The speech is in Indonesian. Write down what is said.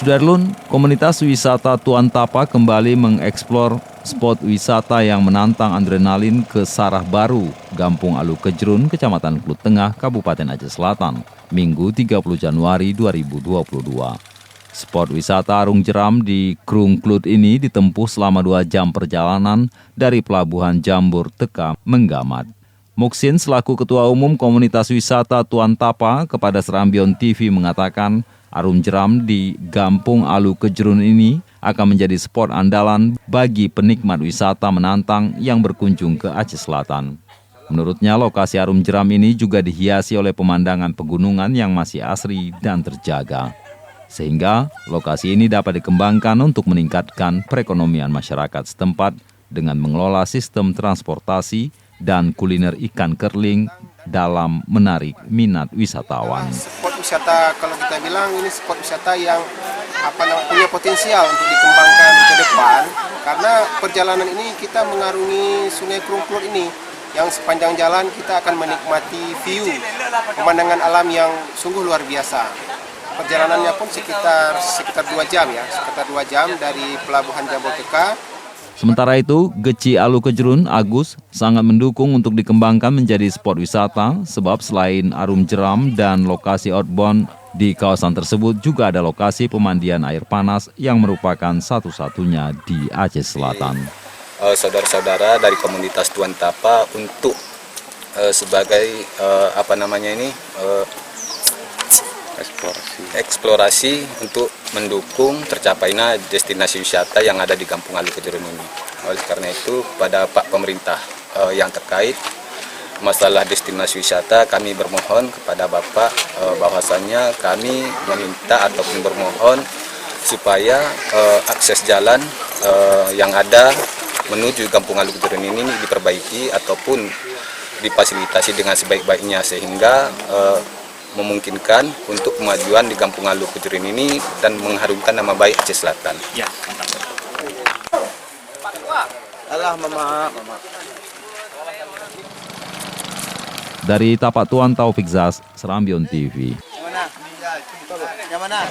Sudarlun, komunitas wisata Tuan Tapa kembali mengeksplor spot wisata yang menantang adrenalin ke Sarah Baru, Gampung Alu Kejrun, Kecamatan Klut Tengah, Kabupaten Aceh Selatan, Minggu 30 Januari 2022. Spot wisata Arung Jeram di Krung Klut ini ditempuh selama 2 jam perjalanan dari Pelabuhan Jambur Teka Menggamat. Muksin selaku Ketua Umum Komunitas Wisata Tuan Tapa kepada Serambion TV mengatakan Arung Jeram di Gampung Alu Kejrun ini akan menjadi spot andalan bagi penikmat wisata menantang yang berkunjung ke Aceh Selatan. Menurutnya lokasi Arung Jeram ini juga dihiasi oleh pemandangan pegunungan yang masih asri dan terjaga. Sehingga lokasi ini dapat dikembangkan untuk meningkatkan perekonomian masyarakat setempat dengan mengelola sistem transportasi dan kuliner ikan kerling dalam menarik minat wisatawan. Spot wisata kalau kita bilang ini spot wisata yang punya potensial untuk dikembangkan ke depan karena perjalanan ini kita mengarungi Sungai Krung Klut ini yang sepanjang jalan kita akan menikmati view pemandangan alam yang sungguh luar biasa. Perjalanannya pun sekitar 2 jam ya, sekitar 2 jam dari Pelabuhan Jambul Teka. Sementara itu, Geci Alu Kejrun, Agus, sangat mendukung untuk dikembangkan menjadi spot wisata sebab selain Arung Jeram dan lokasi outbound di kawasan tersebut juga ada lokasi pemandian air panas yang merupakan satu-satunya di Aceh Selatan. Saudara-saudara dari komunitas Tuan Tapa untuk sebagai eksplorasi untuk mendukung tercapainya destinasi wisata yang ada di Gampung Alu Kejrun ini. Oleh karena itu, pada Pak Pemerintah yang terkait masalah destinasi wisata, kami bermohon kepada Bapak bahwasannya kami meminta ataupun bermohon supaya akses jalan yang ada menuju Gampung Alu Kejrun ini diperbaiki ataupun difasilitasi dengan sebaik-baiknya sehingga memungkinkan untuk kemajuan di Gampung Alu Kejrun ini dan mengharumkan nama baik Aceh Selatan. Ya, Dari Tapak Tuan Taufik Zas, Serambion TV. Yang mana?